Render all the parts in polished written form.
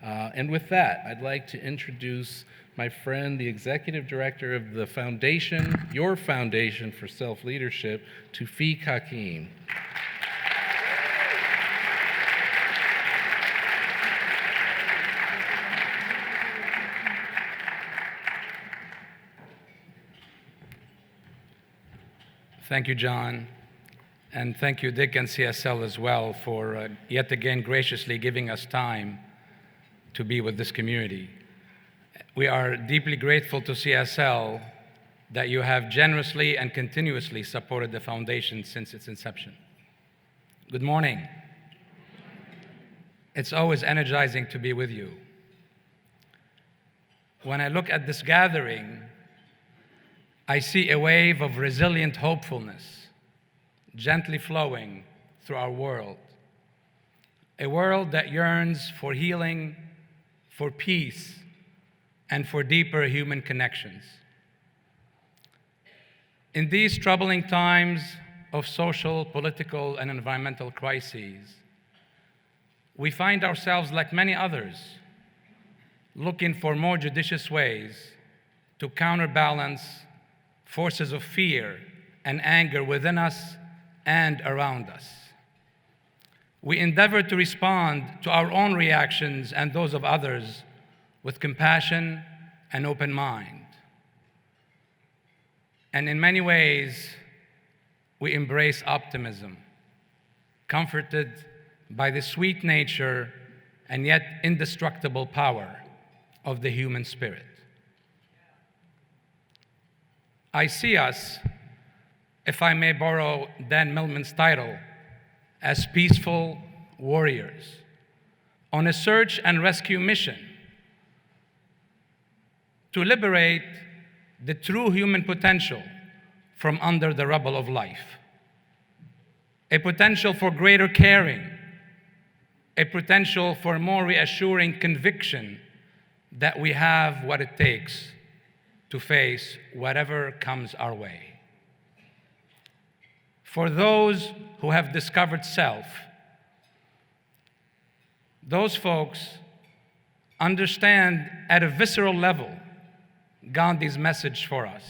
And with that, I'd like to introduce my friend, the Executive Director of the Foundation, your Foundation for Self-Leadership, Toufic Hakim. Thank you, John. And thank you, Dick and CSL as well, for yet again graciously giving us time to be with this community. We are deeply grateful to CSL that you have generously and continuously supported the foundation since its inception. Good morning. It's always energizing to be with you. When I look at this gathering, I see a wave of resilient hopefulness gently flowing through our world. A world that yearns for healing, for peace, and for deeper human connections. In these troubling times of social, political, and environmental crises, we find ourselves, like many others, looking for more judicious ways to counterbalance forces of fear and anger within us and around us. We endeavor to respond to our own reactions and those of others with compassion and open mind. And in many ways, we embrace optimism, comforted by the sweet nature and yet indestructible power of the human spirit. I see us, if I may borrow Dan Millman's title, as peaceful warriors on a search and rescue mission to liberate the true human potential from under the rubble of life. A potential for greater caring, a potential for more reassuring conviction that we have what it takes to face whatever comes our way. For those who have discovered self, those folks understand at a visceral level Gandhi's message for us,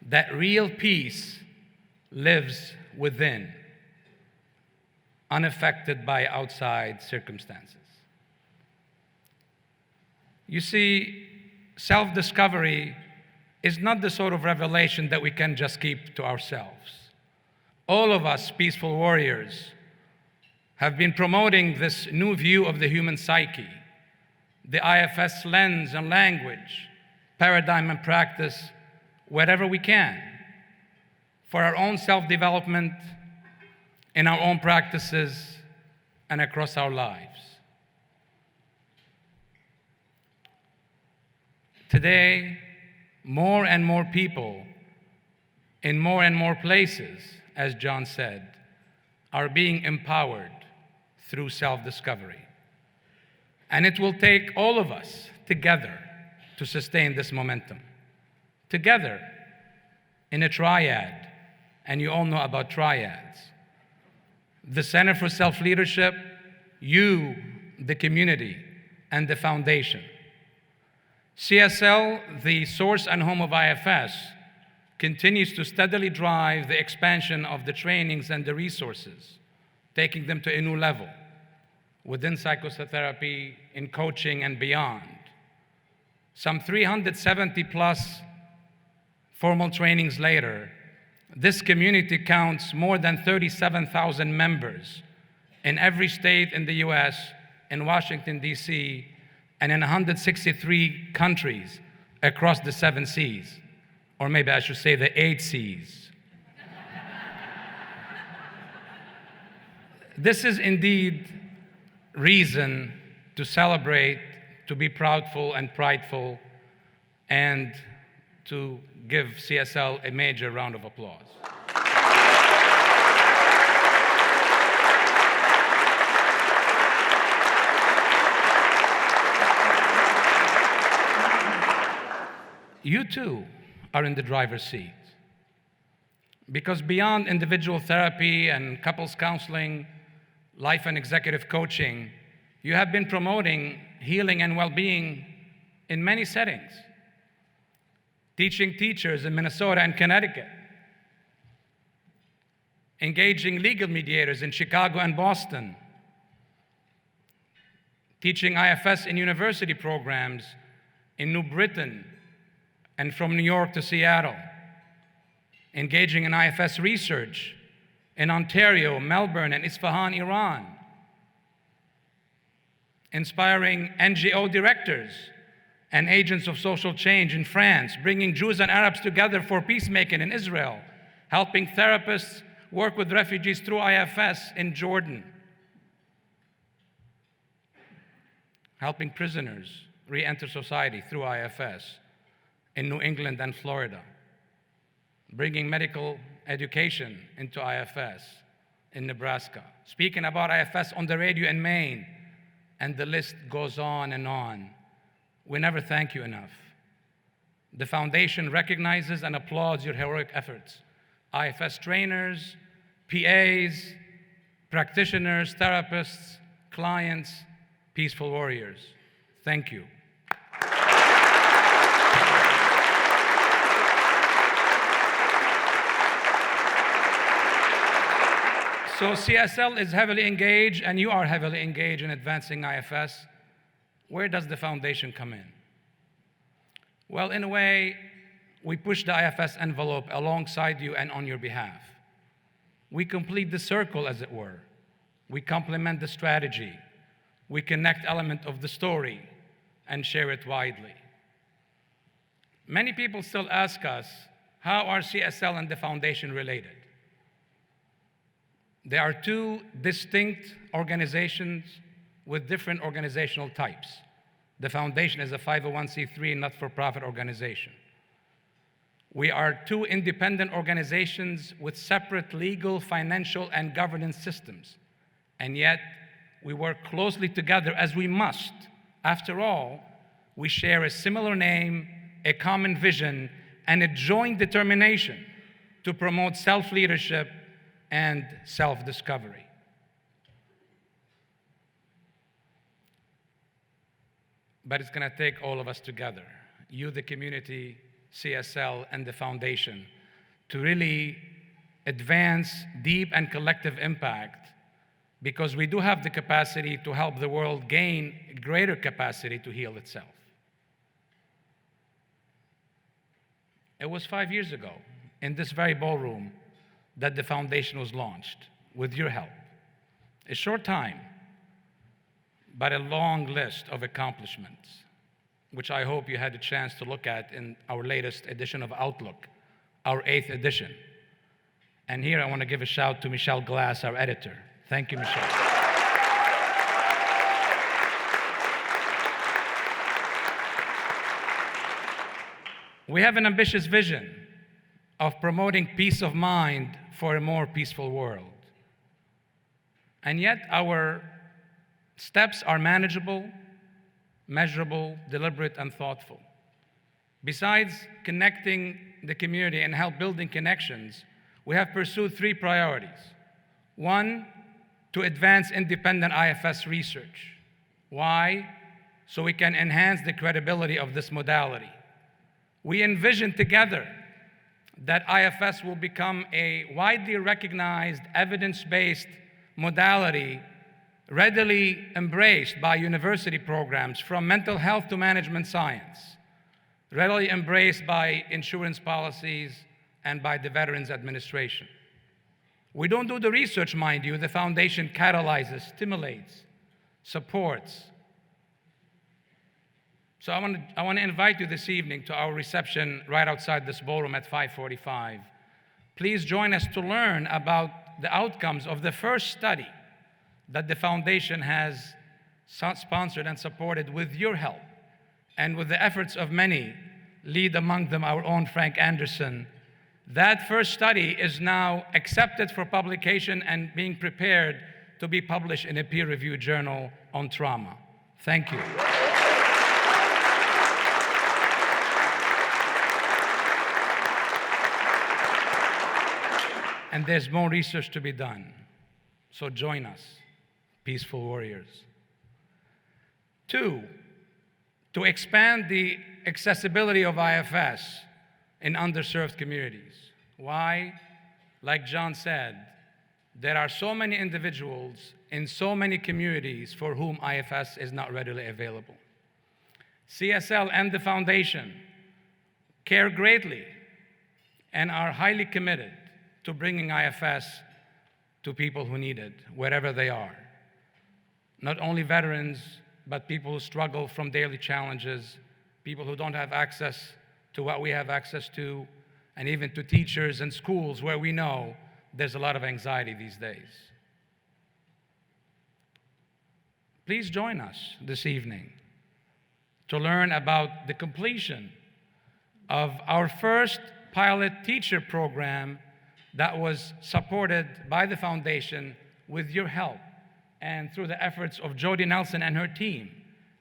that real peace lives within, unaffected by outside circumstances. You see, self-discovery is not the sort of revelation that we can just keep to ourselves. All of us peaceful warriors have been promoting this new view of the human psyche, the IFS lens and language, paradigm and practice, wherever we can, for our own self-development, in our own practices, and across our lives. Today, more and more people in more and more places, as John said, are being empowered through self-discovery. And it will take all of us together to sustain this momentum. Together in a triad, and you all know about triads. The Center for Self-Leadership, you, the community, and the foundation. CSL, the source and home of IFS, continues to steadily drive the expansion of the trainings and the resources, taking them to a new level within psychotherapy, in coaching, and beyond. Some 370 plus formal trainings later, this community counts more than 37,000 members in every state in the US, in Washington, D.C., and in 163 countries across the 7 seas, or maybe I should say the 8 seas. This is indeed reason to celebrate, to be proudful and prideful, and to give CSL a major round of applause. You too are in the driver's seat, because beyond individual therapy and couples counseling, life and executive coaching, You have been promoting healing and well-being in many settings, teaching teachers in Minnesota and Connecticut, engaging legal mediators in Chicago and Boston, teaching IFS in university programs in New Britain and from New York to Seattle, engaging in IFS research in Ontario, Melbourne, and Isfahan, Iran, inspiring NGO directors and agents of social change in France, bringing Jews and Arabs together for peacemaking in Israel, helping therapists work with refugees through IFS in Jordan, helping prisoners re-enter society through IFS in New England and Florida, bringing medical education into IFS in Nebraska, speaking about IFS on the radio in Maine, and the list goes on and on. We never thank you enough. The foundation recognizes and applauds your heroic efforts. IFS trainers, PAs, practitioners, therapists, clients, peaceful warriors. Thank you. So CSL is heavily engaged, and you are heavily engaged in advancing IFS. Where does the foundation come in? Well, in a way, we push the IFS envelope alongside you and on your behalf. We complete the circle, as it were. We complement the strategy. We connect elements of the story and share it widely. Many people still ask us, how are CSL and the foundation related? They are two distinct organizations with different organizational types. The foundation is a 501c3 not-for-profit organization. We are two independent organizations with separate legal, financial, and governance systems. And yet, we work closely together as we must. After all, we share a similar name, a common vision, and a joint determination to promote self-leadership and self-discovery. But it's going to take all of us together, you, the community, CSL, and the foundation, to really advance deep and collective impact, because we do have the capacity to help the world gain greater capacity to heal itself. It was 5 years ago, in this very ballroom, that the foundation was launched, with your help. A short time, but a long list of accomplishments, which I hope you had a chance to look at in our latest edition of Outlook, our 8th edition. And here I want to give a shout to Michelle Glass, our editor. Thank you, Michelle. We have an ambitious vision of promoting peace of mind for a more peaceful world. And yet our steps are manageable, measurable, deliberate, and thoughtful. Besides connecting the community and help building connections, we have pursued 3 priorities. 1, to advance independent IFS research. Why? So we can enhance the credibility of this modality. We envision together that IFS will become a widely recognized, evidence-based modality readily embraced by university programs from mental health to management science, readily embraced by insurance policies and by the Veterans Administration. We don't do the research, mind you. The foundation catalyzes, stimulates, supports. So I want to invite you this evening to our reception right outside this ballroom at 5:45. Please join us to learn about the outcomes of the first study that the foundation has sponsored and supported with your help and with the efforts of many, lead among them our own Frank Anderson. That first study is now accepted for publication and being prepared to be published in a peer-reviewed journal on trauma. Thank you. And there's more research to be done. So join us, peaceful warriors. Two, to expand the accessibility of IFS in underserved communities. Why? Like John said, there are so many individuals in so many communities for whom IFS is not readily available. CSL and the foundation care greatly and are highly committed to bringing IFS to people who need it, wherever they are. Not only veterans, but people who struggle from daily challenges, people who don't have access to what we have access to, and even to teachers and schools where we know there's a lot of anxiety these days. Please join us this evening to learn about the completion of our first pilot teacher program that was supported by the foundation with your help and through the efforts of Jody Nelson and her team.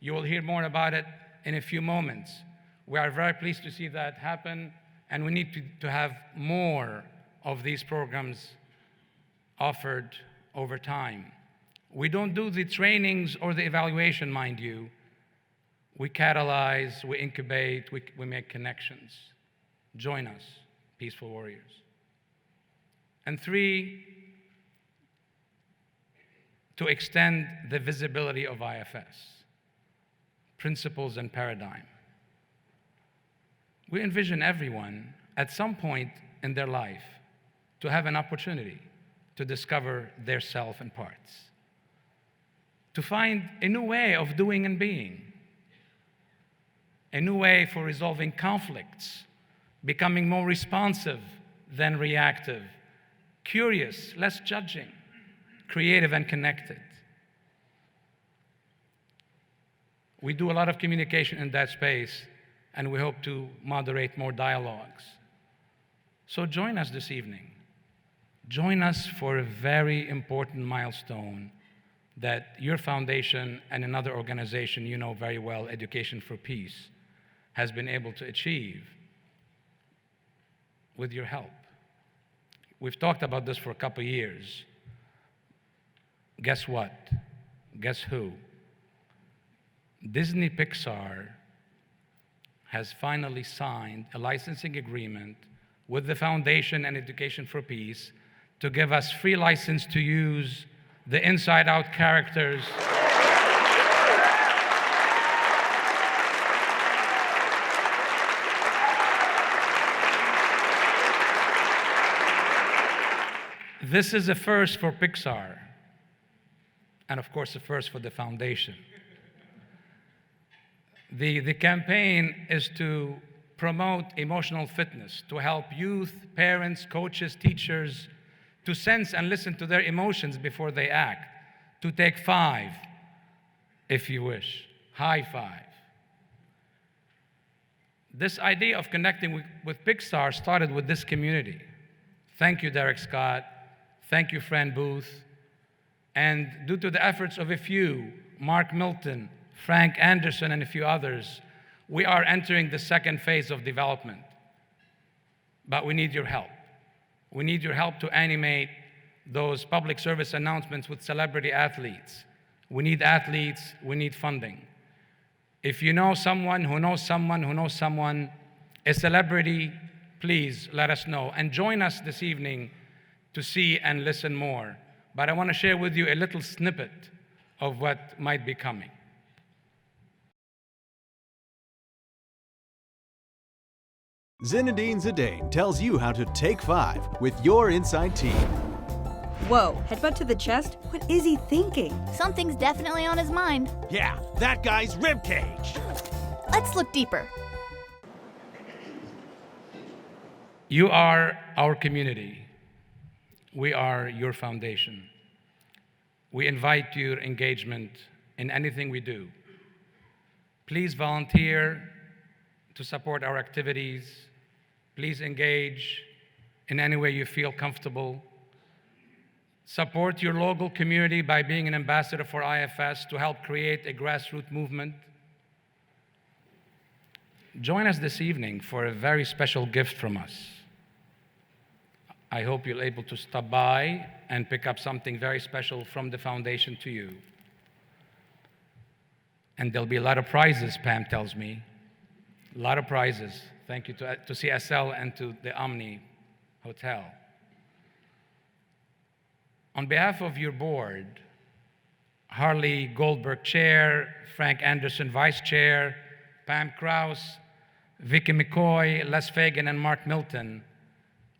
You will hear more about it in a few moments. We are very pleased to see that happen, and we need to have more of these programs offered over time. We don't do the trainings or the evaluation, mind you. We catalyze, we incubate, we make connections. Join us, peaceful warriors. And three, to extend the visibility of IFS, principles and paradigm. We envision everyone at some point in their life to have an opportunity to discover their self in parts, to find a new way of doing and being, a new way for resolving conflicts, becoming more responsive than reactive, curious, less judging, creative and connected. We do a lot of communication in that space, and we hope to moderate more dialogues. So join us this evening. Join us for a very important milestone that your foundation and another organization you know very well, Education for Peace, has been able to achieve with your help. We've talked about this for a couple of years. Guess what? Guess who? Disney Pixar has finally signed a licensing agreement with the Foundation and Education for Peace to give us free license to use the Inside Out characters. This is a first for Pixar, and of course a first for the foundation. The campaign is to promote emotional fitness, to help youth, parents, coaches, teachers, to sense and listen to their emotions before they act, to take 5, if you wish, high 5. This idea of connecting with Pixar started with this community. Thank you, Derek Scott. Thank you, Fran Booth. And due to the efforts of a few, Mark Milton, Frank Anderson, and a few others, we are entering the second phase of development. But we need your help. We need your help to animate those public service announcements with celebrity athletes. We need athletes, we need funding. If you know someone who knows someone who knows someone, a celebrity, please let us know. And join us this evening to see and listen more. But I want to share with you a little snippet of what might be coming. Zinedine Zidane tells you how to take 5 with your inside team. Whoa, headbutt to the chest? What is he thinking? Something's definitely on his mind. Yeah, that guy's ribcage. Let's look deeper. You are our community. We are your foundation. We invite your engagement in anything we do. Please volunteer to support our activities. Please engage in any way you feel comfortable. Support your local community by being an ambassador for IFS to help create a grassroots movement. Join us this evening for a very special gift from us. I hope you're able to stop by and pick up something very special from the foundation to you. And there'll be a lot of prizes, Pam tells me. A lot of prizes. Thank you to CSL and to the Omni Hotel. On behalf of your board, Harley Goldberg Chair, Frank Anderson Vice Chair, Pam Krause, Vicky McCoy, Les Fagan, and Mark Milton,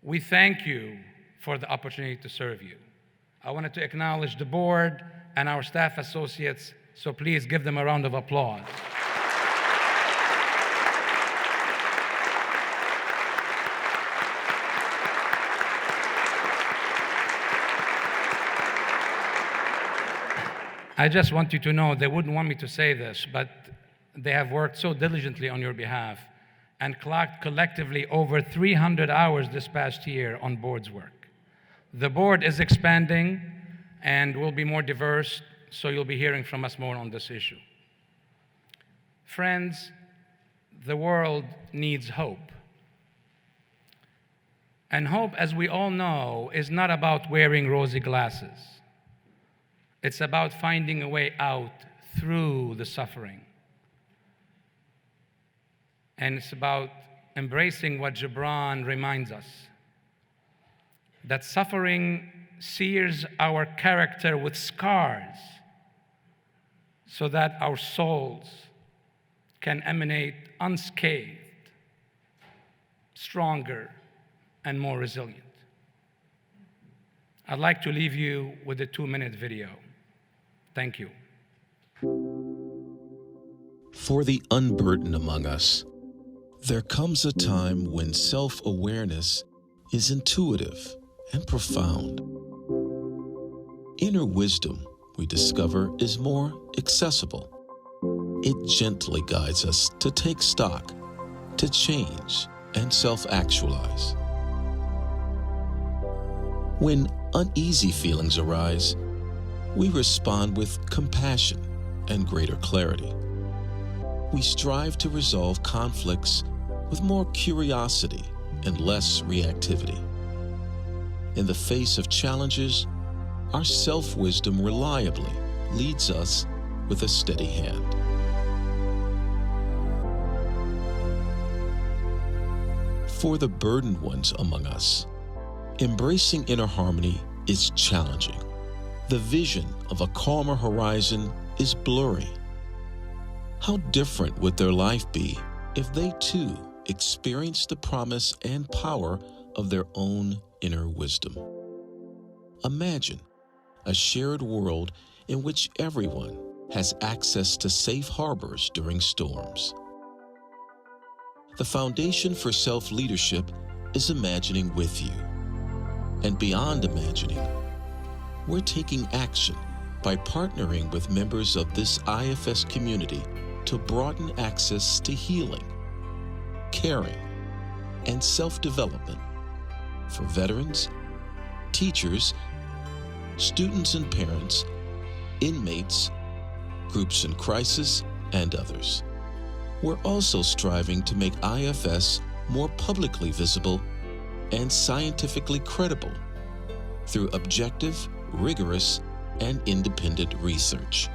we thank you for the opportunity to serve you. I wanted to acknowledge the board and our staff associates, so please give them a round of applause. I just want you to know, they wouldn't want me to say this, but they have worked so diligently on your behalf and clocked collectively over 300 hours this past year on board's work. The board is expanding and will be more diverse, so you'll be hearing from us more on this issue. Friends, the world needs hope. And hope, as we all know, is not about wearing rosy glasses. It's about finding a way out through the suffering. And it's about embracing what Gibran reminds us, that suffering sears our character with scars so that our souls can emanate unscathed, stronger, and more resilient. I'd like to leave you with a 2-minute video. Thank you. For the unburdened among us, there comes a time when self-awareness is intuitive and profound. Inner wisdom, we discover, is more accessible. It gently guides us to take stock, to change, and self-actualize. When uneasy feelings arise, we respond with compassion and greater clarity. We strive to resolve conflicts with more curiosity and less reactivity. In the face of challenges, our self-wisdom reliably leads us with a steady hand. For the burdened ones among us, embracing inner harmony is challenging. The vision of a calmer horizon is blurry. How different would their life be if they too experienced the promise and power of their own inner wisdom? Imagine a shared world in which everyone has access to safe harbors during storms. The Foundation for Self-Leadership is imagining with you. And beyond imagining, we're taking action by partnering with members of this IFS community to broaden access to healing, caring, and self-development for veterans, teachers, students and parents, inmates, groups in crisis, and others. We're also striving to make IFS more publicly visible and scientifically credible through objective, rigorous, and independent research.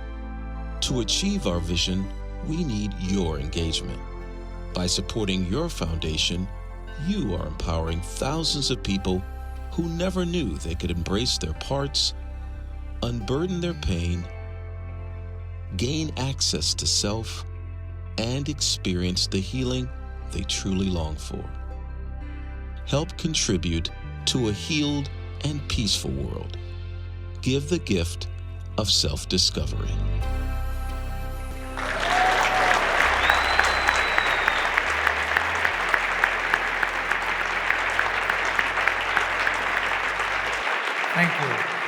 To achieve our vision, we need your engagement. By supporting your foundation, you are empowering thousands of people who never knew they could embrace their parts, unburden their pain, gain access to self, and experience the healing they truly long for. Help contribute to a healed and peaceful world. Give the gift of self-discovery. Thank you.